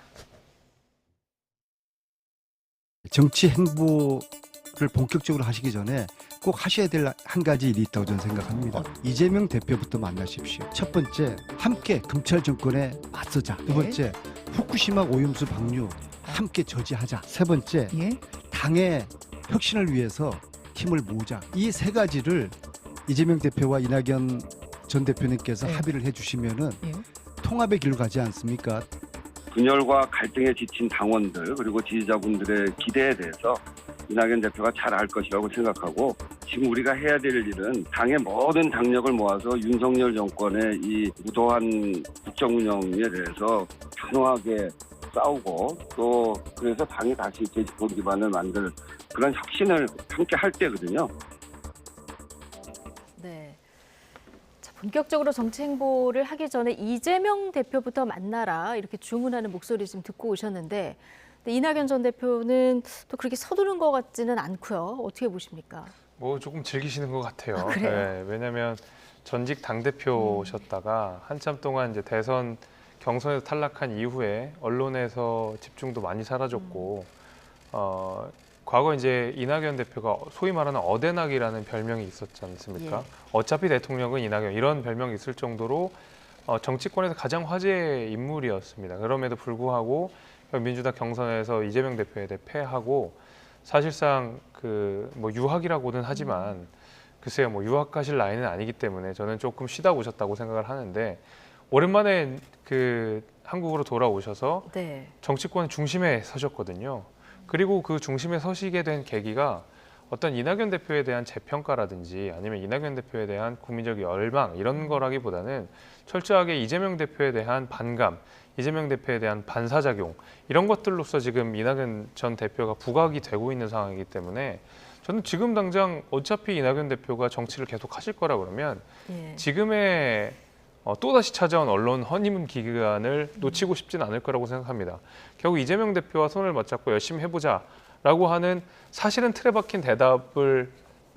정치 행보를 본격적으로 하시기 전에 꼭 하셔야 될 한 가지 일이 있다고 저는 생각합니다. 이재명 대표부터 만나십시오. 첫 번째, 함께 검찰 정권에 맞서자. 두 번째, 후쿠시마 오염수 방류 함께 저지하자. 세 번째, 당의 혁신을 위해서 힘을 모으자. 이 세 가지를 이재명 대표와 이낙연 전 대표님께서 합의를 해주시면은 통합의 길로 가지 않습니까? 분열과 갈등에 지친 당원들 그리고 지지자분들의 기대에 대해서 이낙연 대표가 잘 알 것이라고 생각하고 지금 우리가 해야 될 일은 당의 모든 당력을 모아서 윤석열 정권의 이 무도한 국정 운영에 대해서 단호하게 싸우고 또 그래서 당이 다시 제집권 기반을 만들 그런 혁신을 함께 할 때거든요. 네. 자, 본격적으로 정치 행보를 하기 전에 이재명 대표부터 만나라 이렇게 주문하는 목소리 좀 듣고 오셨는데 근데 이낙연 전 대표는 또 그렇게 서두른 것 같지는 않고요. 어떻게 보십니까? 뭐 조금 즐기시는 것 같아요. 그래요? 네, 왜냐하면 전직 당 대표셨다가 한참 동안 이제 대선 경선에서 탈락한 이후에 언론에서 집중도 많이 사라졌고 과거 이제 이낙연 대표가 소위 말하는 어대낙이라는 별명이 있었지 않습니까? 예. 어차피 대통령은 이낙연 이런 별명이 있을 정도로 정치권에서 가장 화제의 인물이었습니다. 그럼에도 불구하고 민주당 경선에서 이재명 대표에 대해 패하고 사실상 그 뭐 유학이라고는 하지만 글쎄요 뭐 유학하실 나이는 아니기 때문에 저는 조금 쉬다 오셨다고 생각을 하는데 오랜만에 그 한국으로 돌아오셔서 네. 정치권 중심에 서셨거든요. 그리고 그 중심에 서시게 된 계기가 어떤 이낙연 대표에 대한 재평가라든지 아니면 이낙연 대표에 대한 국민적 열망 이런 거라기보다는 철저하게 이재명 대표에 대한 반감, 이재명 대표에 대한 반사작용 이런 것들로서 지금 이낙연 전 대표가 부각이 되고 있는 상황이기 때문에 저는 지금 당장 어차피 이낙연 대표가 정치를 계속 하실 거라 그러면 예. 지금의 또다시 찾아온 언론 허니문 기간을 놓치고 싶진 않을 거라고 생각합니다. 결국 이재명 대표와 손을 맞잡고 열심히 해보자라고 하는 사실은 틀에 박힌 대답을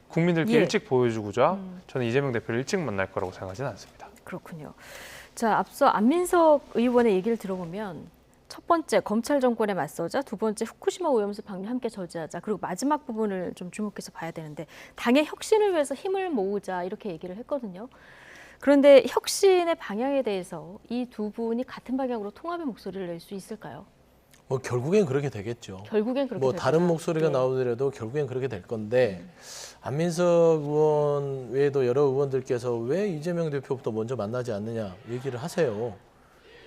국민들께 예. 일찍 보여주고자 저는 이재명 대표를 일찍 만날 거라고 생각하지는 않습니다. 그렇군요. 자, 앞서 안민석 의원의 얘기를 들어보면 첫 번째 검찰 정권에 맞서자, 두 번째 후쿠시마 오염수 방류 함께 저지하자, 그리고 마지막 부분을 좀 주목해서 봐야 되는데 당의 혁신을 위해서 힘을 모으자 이렇게 얘기를 했거든요. 그런데 혁신의 방향에 대해서 이 두 분이 같은 방향으로 통합의 목소리를 낼 수 있을까요? 뭐 결국엔 그렇게 되겠죠. 결국엔 그렇게 뭐 될 다른 거다. 목소리가 네. 나오더라도 결국엔 그렇게 될 건데 안민석 의원 외에도 여러 의원들께서 왜 이재명 대표부터 먼저 만나지 않느냐 얘기를 하세요.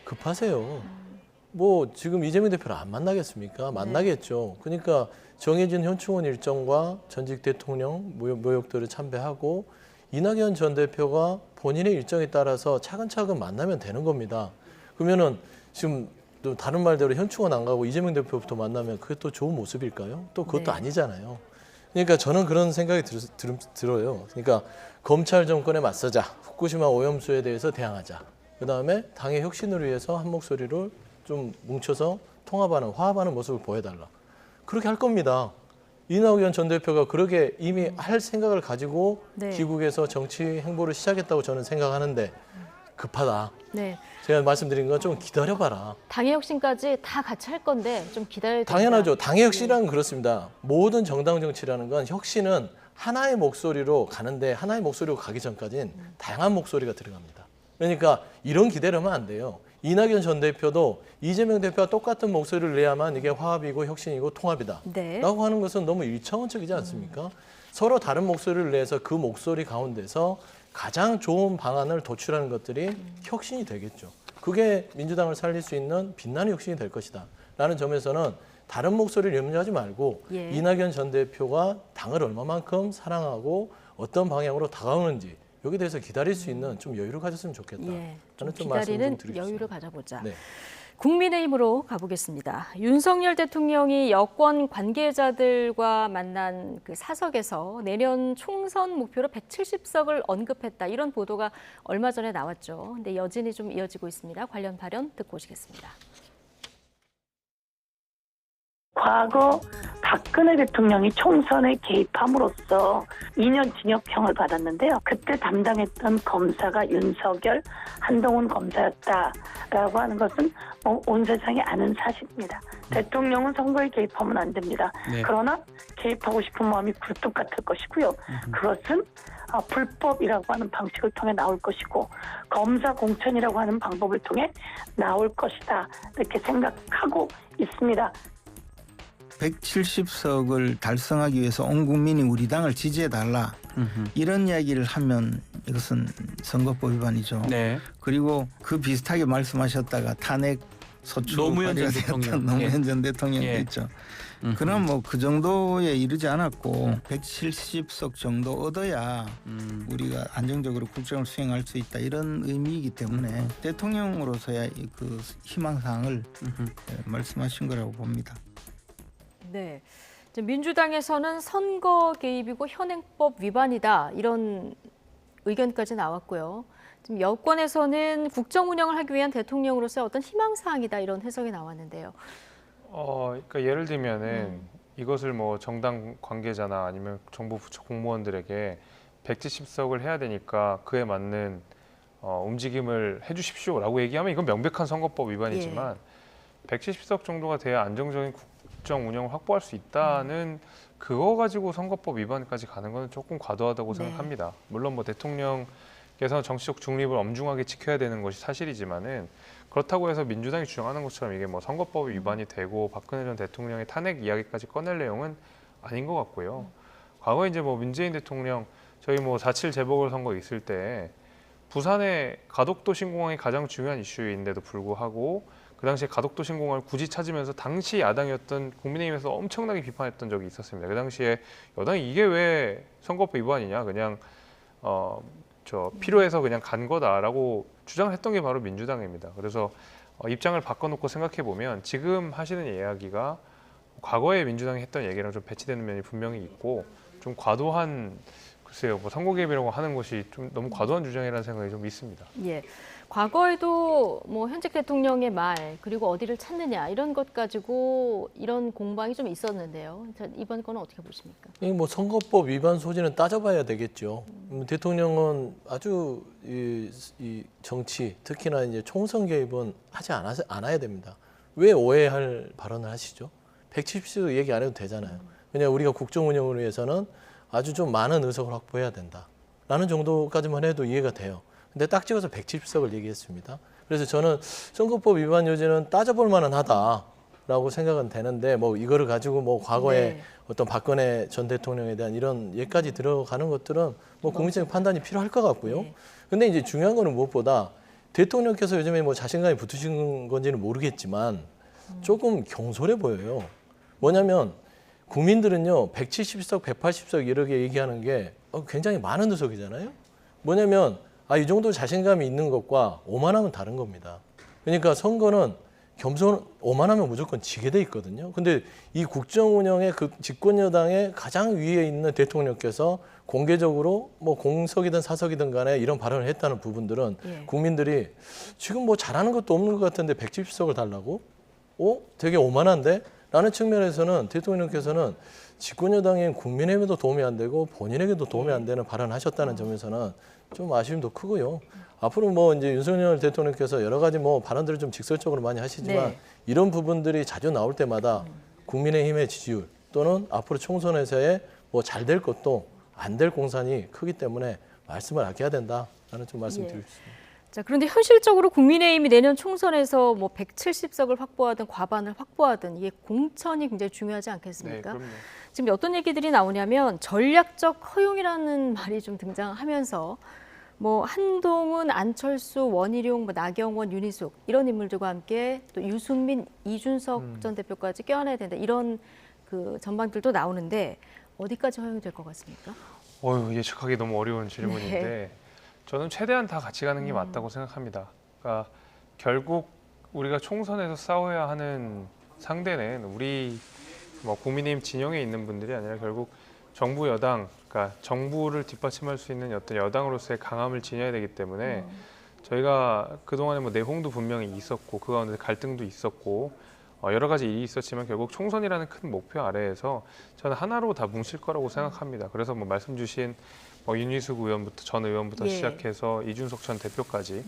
급하세요. 뭐 지금 이재명 대표를 안 만나겠습니까? 만나겠죠. 그러니까 정해진 현충원 일정과 전직 대통령 모욕들을 참배하고 이낙연 전 대표가 본인의 일정에 따라서 차근차근 만나면 되는 겁니다. 그러면은 지금 또 다른 말대로 현충원 안 가고 이재명 대표부터 만나면 그게 또 좋은 모습일까요? 또 그것도 네. 아니잖아요. 그러니까 저는 그런 생각이 들어요. 그러니까 검찰 정권에 맞서자, 후쿠시마 오염수에 대해서 대항하자. 그다음에 당의 혁신을 위해서 한 목소리를 좀 뭉쳐서 통합하는, 화합하는 모습을 보여달라. 그렇게 할 겁니다. 이낙연 전 대표가 그렇게 이미 할 생각을 가지고 네. 귀국에서 정치 행보를 시작했다고 저는 생각하는데 급하다. 네. 제가 말씀드린 건 좀 기다려봐라. 당의 혁신까지 다 같이 할 건데 좀 기다려야 된다. 당연하죠. 당의 혁신이란 그렇습니다. 모든 정당 정치라는 건 혁신은 하나의 목소리로 가는데 하나의 목소리로 가기 전까지는 다양한 목소리가 들어갑니다. 그러니까 이런 기대를 하면 안 돼요. 이낙연 전 대표도 이재명 대표와 똑같은 목소리를 내야만 이게 화합이고 혁신이고 통합이다. 네. 라고 하는 것은 너무 일차원적이지 않습니까? 서로 다른 목소리를 내서 그 목소리 가운데서 가장 좋은 방안을 도출하는 것들이 혁신이 되겠죠. 그게 민주당을 살릴 수 있는 빛나는 혁신이 될 것이다. 라는 점에서는 다른 목소리를 염려하지 말고 예. 이낙연 전 대표가 당을 얼마만큼 사랑하고 어떤 방향으로 다가오는지 여기에 대해서 기다릴 수 있는 좀 여유를 가졌으면 좋겠다. 예. 좀 저는 좀 말씀 좀 기다리는 드리고 여유를 싶습니다. 가져보자. 네. 국민의힘으로 가보겠습니다. 윤석열 대통령이 여권 관계자들과 만난 그 사석에서 내년 총선 목표로 170석을 언급했다. 이런 보도가 얼마 전에 나왔죠. 근데 여진이 좀 이어지고 있습니다. 관련 발언 듣고 오시겠습니다. 과거 박근혜 대통령이 총선에 개입함으로써 2년 징역형을 받았는데요. 그때 담당했던 검사가 윤석열, 한동훈 검사였다라고 하는 것은 온 세상이 아는 사실입니다. 대통령은 선거에 개입하면 안 됩니다. 그러나 개입하고 싶은 마음이 굴뚝 같을 것이고요. 그것은 불법이라고 하는 방식을 통해 나올 것이고 검사 공천이라고 하는 방법을 통해 나올 것이다. 이렇게 생각하고 있습니다. 170석을 달성하기 위해서 온 국민이 우리 당을 지지해달라. 이런 이야기를 하면 이것은 선거법 위반이죠. 네. 그리고 그 비슷하게 말씀하셨다가 탄핵 소추 노무현 전 발의가 대통령. 되었던 노무현 전 대통령도 예. 있죠. 그럼 뭐 그 정도에 이르지 않았고 170석 정도 얻어야 우리가 안정적으로 국정을 수행할 수 있다 이런 의미이기 때문에 대통령으로서야 그 희망사항을 말씀하신 거라고 봅니다. 네. 이제 민주당에서는 선거 개입이고 현행법 위반이다. 이런 의견까지 나왔고요. 지금 여권에서는 국정 운영을 하기 위한 대통령으로서의 어떤 희망사항이다. 이런 해석이 나왔는데요. 그러니까 예를 들면은 이것을 뭐 정당 관계자나 아니면 정부 부처 공무원들에게 170석을 해야 되니까 그에 맞는 움직임을 해주십시오라고 얘기하면 이건 명백한 선거법 위반이지만 170석 정도가 돼야 안정적인 국정 운영을 확보할 수 있다는 그거 가지고 선거법 위반까지 가는 건 조금 과도하다고 생각합니다. 물론 뭐 대통령께서 정치적 중립을 엄중하게 지켜야 되는 것이 사실이지만은 그렇다고 해서 민주당이 주장하는 것처럼 이게 뭐 선거법 위반이 되고 박근혜 전 대통령의 탄핵 이야기까지 꺼낼 내용은 아닌 것 같고요. 과거에 이제 뭐 문재인 대통령 저희 뭐 4.7 재보궐선거 있을 때 부산의 가덕도 신공항이 가장 중요한 이슈인데도 불구하고 그 당시에 가덕도 신공항을 굳이 찾으면서 당시 야당이었던 국민의힘에서 엄청나게 비판했던 적이 있었습니다. 그 당시에 여당이 이게 왜 선거법 위반이냐 그냥 필요해서 그냥 간 거다라고 주장을 했던 게 바로 민주당입니다. 그래서 입장을 바꿔놓고 생각해 보면 지금 하시는 이야기가 과거에 민주당이 했던 얘기랑 좀 배치되는 면이 분명히 있고 좀 과도한 글쎄요, 뭐 선거 개입이라고 하는 것이 좀 너무 과도한 주장이라는 생각이 좀 있습니다. 예. 과거에도 뭐 현직 대통령의 말 그리고 어디를 찾느냐 이런 것 가지고 이런 공방이 좀 있었는데요. 자, 이번 건은 어떻게 보십니까? 뭐 선거법 위반 소지는 따져봐야 되겠죠. 대통령은 아주 이 정치 특히나 이제 총선 개입은 하지 않아야 됩니다. 왜 오해할 발언을 하시죠? 170석 얘기 안 해도 되잖아요. 그냥 우리가 국정 운영을 위해서는 아주 좀 많은 의석을 확보해야 된다라는 정도까지만 해도 이해가 돼요. 근데 딱 찍어서 170석을 얘기했습니다. 그래서 저는 선거법 위반 여지는 따져볼 만은 하다. 라고 생각은 되는데 뭐 이거를 가지고 뭐 과거에 네. 어떤 박근혜 전 대통령에 대한 이런 예까지 들어가는 것들은 뭐 국민적인 판단이 필요할 것 같고요. 네. 근데 이제 중요한 거는 무엇보다 대통령께서 요즘에 뭐 자신감이 붙으신 건지는 모르겠지만 조금 경솔해 보여요. 뭐냐면 국민들은요 170석, 180석 이렇게 얘기하는 게 굉장히 많은 의석이잖아요. 뭐냐면 이 정도 자신감이 있는 것과 오만하면 다른 겁니다. 그러니까 선거는 오만하면 무조건 지게 돼 있거든요. 근데 이 국정 운영의 그 집권 여당의 가장 위에 있는 대통령께서 공개적으로 뭐 공석이든 사석이든 간에 이런 발언을 했다는 부분들은 예. 국민들이 지금 뭐 잘하는 것도 없는 것 같은데 170석을 달라고? 되게 오만한데? 라는 측면에서는 대통령께서는 집권 여당인 국민에게도 도움이 안 되고 본인에게도 도움이 안 되는 발언을 하셨다는 점에서는 좀 아쉬움도 크고요. 앞으로 뭐 이제 윤석열 대통령께서 여러 가지 뭐 발언들을 좀 직설적으로 많이 하시지만 네. 이런 부분들이 자주 나올 때마다 국민의힘의 지지율 또는 앞으로 총선에서의 뭐 잘 될 것도 안 될 공산이 크기 때문에 말씀을 아껴야 된다라는 좀 말씀드리고 싶습니다. 자, 그런데 현실적으로 국민의힘이 내년 총선에서 뭐 170석을 확보하든 과반을 확보하든 이게 공천이 굉장히 중요하지 네, 않겠습니까? 그럼요. 지금 어떤 얘기들이 나오냐면 전략적 허용이라는 말이 좀 등장하면서 뭐 한동훈, 안철수, 원희룡, 뭐 나경원, 윤희숙 이런 인물들과 함께 또 유승민, 이준석 전 대표까지 껴안아야 된다 이런 그 전망들도 나오는데 어디까지 허용이 될 것 같습니까? 예측하기 너무 어려운 질문인데 네. 저는 최대한 다 같이 가는 게 맞다고 생각합니다. 그러니까 결국 우리가 총선에서 싸워야 하는 상대는 우리 뭐 국민의힘 진영에 있는 분들이 아니라 결국 정부 여당, 그러니까 정부를 뒷받침할 수 있는 어떤 여당으로서의 강함을 지녀야 되기 때문에 저희가 그동안에 뭐 내홍도 분명히 있었고 그 가운데 갈등도 있었고 여러 가지 일이 있었지만 결국 총선이라는 큰 목표 아래에서 저는 하나로 다 뭉칠 거라고 생각합니다. 그래서 뭐 말씀 주신 윤희숙 의원부터 전 의원부터 예. 시작해서 이준석 전 대표까지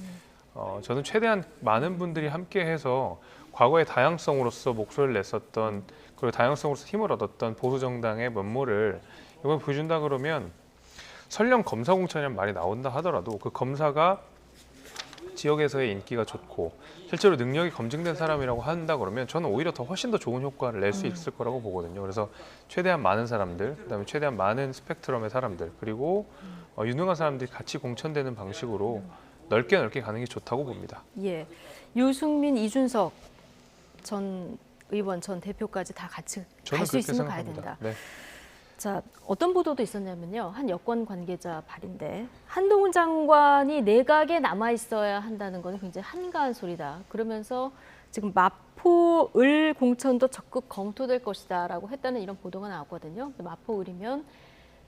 저는 최대한 많은 분들이 함께해서 과거의 다양성으로서 목소리를 냈었던 그리고 다양성으로서 힘을 얻었던 보수 정당의 면모를 이번에 보여준다 그러면 설령 검사 공천이라는 말이 나온다 하더라도 그 검사가 지역에서의 인기가 좋고 실제로 능력이 검증된 사람이라고 한다 그러면 저는 오히려 훨씬 더 좋은 효과를 낼 수 있을 거라고 보거든요. 그래서 최대한 많은 사람들, 그다음에 최대한 많은 스펙트럼의 사람들 그리고 유능한 사람들이 같이 공천되는 방식으로 넓게 가는 게 좋다고 봅니다. 예, 유승민, 이준석 전 의원, 전 대표까지 다 같이 저는 갈 수 그렇게 있으면 가야 생각합니다. 된다. 네. 자, 어떤 보도도 있었냐면요. 한 여권 관계자 발인데 한동훈 장관이 내각에 남아 있어야 한다는 건 굉장히 한가한 소리다. 그러면서 지금 마포을 공천도 적극 검토될 것이다라고 했다는 이런 보도가 나왔거든요. 마포을이면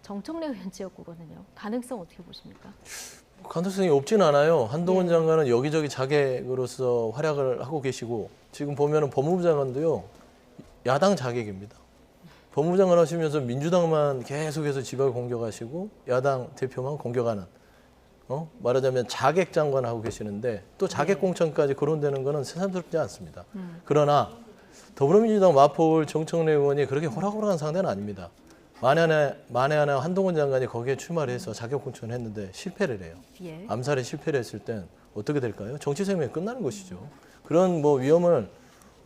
정청래 의원 지역구거든요. 가능성 어떻게 보십니까? 가능성이 없진 않아요. 한동훈 장관은 여기저기 자객으로서 활약을 하고 계시고 지금 보면은 법무부 장관도요 야당 자객입니다. 법무부 장관 하시면서 민주당만 계속해서 지발 공격하시고 야당 대표만 공격하는 말하자면 자객 장관 하고 계시는데 또 자객 공천까지 거론되는 거는 새삼스럽지 않습니다. 그러나 더불어민주당 마포울 정청래 의원이 그렇게 호락호락한 상대는 아닙니다. 만에 하나 한동훈 장관이 거기에 출마를 해서 자격 공천을 했는데 실패를 해요. 예. 암살에 실패를 했을 땐 어떻게 될까요? 정치 생명이 끝나는 것이죠. 그런 뭐 위험을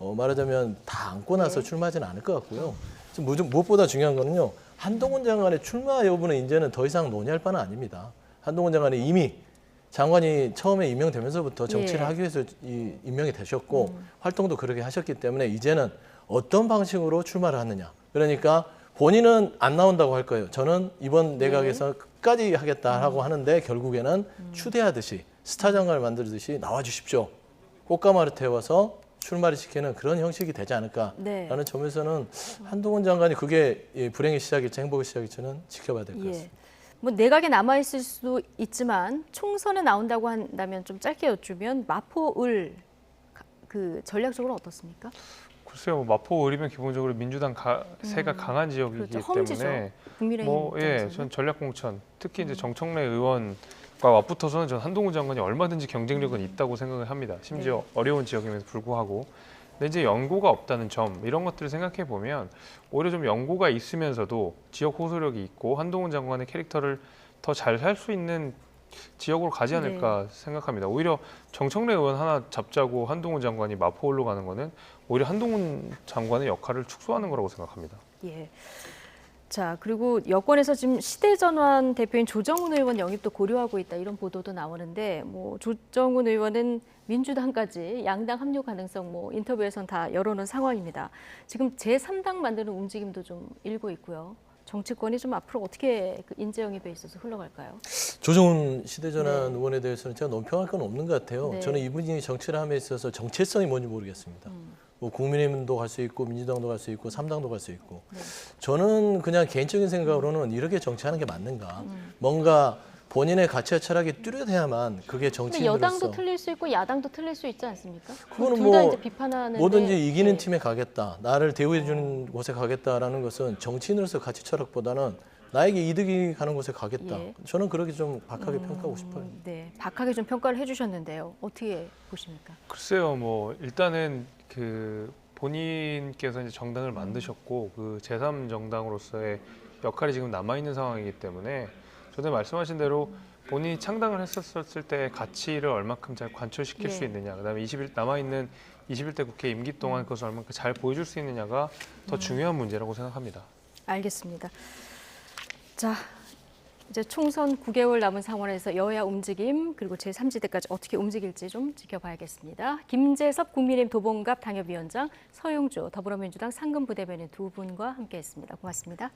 말하자면 다 안고 나서 출마하지는 않을 것 같고요. 무엇보다 중요한 거는요. 한동훈 장관의 출마 여부는 이제는 더 이상 논의할 바는 아닙니다. 한동훈 장관이 이미 장관이 처음에 임명되면서부터 정치를 예. 하기 위해서 임명이 되셨고 활동도 그렇게 하셨기 때문에 이제는 어떤 방식으로 출마를 하느냐. 그러니까 본인은 안 나온다고 할 거예요. 저는 이번 내각에서 끝까지 하겠다라고 하는데 결국에는 추대하듯이 스타 장관을 만들듯이 나와주십시오. 꽃가마를 태워서 출마를 시키는 그런 형식이 되지 않을까라는 네. 점에서는 한동훈 장관이 그게 불행의 시작일지 행복의 시작일지는 지켜봐야 될 것 같습니다. 예. 뭐 내각에 남아 있을 수도 있지만 총선에 나온다고 한다면 좀 짧게 여쭈면 마포을 그 전략적으로 어떻습니까? 글쎄요, 마포을이면 기본적으로 민주당 세가 강한 지역이기 그렇죠. 험지죠. 때문에 국민의힘 입장에서는. 전 전략 공천, 특히 이제 정청래 의원과 맞붙어서는 전 한동훈 장관이 얼마든지 경쟁력은 있다고 생각을 합니다. 심지어 어려운 지역임에도 불구하고. 근데 이제 연고가 없다는 점 이런 것들을 생각해 보면 오히려 좀 연고가 있으면서도 지역 호소력이 있고 한동훈 장관의 캐릭터를 더 잘 살 수 있는 지역으로 가지 않을까 생각합니다. 오히려 정청래 의원 하나 잡자고 한동훈 장관이 마포홀로 가는 거는 오히려 한동훈 장관의 역할을 축소하는 거라고 생각합니다. 예. 자, 그리고 여권에서 지금 시대전환 대표인 조정훈 의원 영입도 고려하고 있다 이런 보도도 나오는데 뭐 조정훈 의원은 민주당까지 양당 합류 가능성 뭐 인터뷰에선 다 열어놓은 상황입니다. 지금 제3당 만드는 움직임도 좀 일고 있고요. 정치권이 좀 앞으로 어떻게 그 인재 영입에 있어서 흘러갈까요? 조정훈 시대전환 의원에 대해서는 제가 논평할 건 없는 것 같아요. 네. 저는 이분이 정치를 함에 있어서 정체성이 뭔지 모르겠습니다. 뭐 국민의힘도 갈 수 있고 민주당도 갈 수 있고 3당도 갈 수 있고 저는 그냥 개인적인 생각으로는 이렇게 정치하는 게 맞는가. 뭔가 본인의 가치와 철학이 뚜렷해야만 그게 근데 정치인으로서. 여당도 틀릴 수 있고 야당도 틀릴 수 있지 않습니까? 그거는 둘 다 뭐 이제 비판하는 뭐든지 이기는 네. 팀에 가겠다. 나를 대우해 주는 곳에 가겠다라는 것은 정치인으로서 가치 철학보다는 나에게 이득이 가는 곳에 가겠다. 예. 저는 그렇게 좀 박하게 평가하고 싶어요. 네, 박하게 좀 평가를 해주셨는데요. 어떻게 보십니까? 글쎄요, 뭐 일단은 그 본인께서 이제 정당을 만드셨고 그 제3정당으로서의 역할이 지금 남아 있는 상황이기 때문에 전에 말씀하신 대로 본인이 창당을 했었을 때 가치를 얼마큼 잘 관철시킬 수 있느냐, 그다음에 남아 있는 21대 국회 임기 동안 그것을 얼마큼 잘 보여줄 수 있느냐가 더 중요한 문제라고 생각합니다. 알겠습니다. 자, 이제 총선 9개월 남은 상황에서 여야 움직임 그리고 제3지대까지 어떻게 움직일지 좀 지켜봐야겠습니다. 김재섭 국민의힘 도봉갑 당협위원장, 서용주 더불어민주당 상근부대변인 두 분과 함께했습니다. 고맙습니다.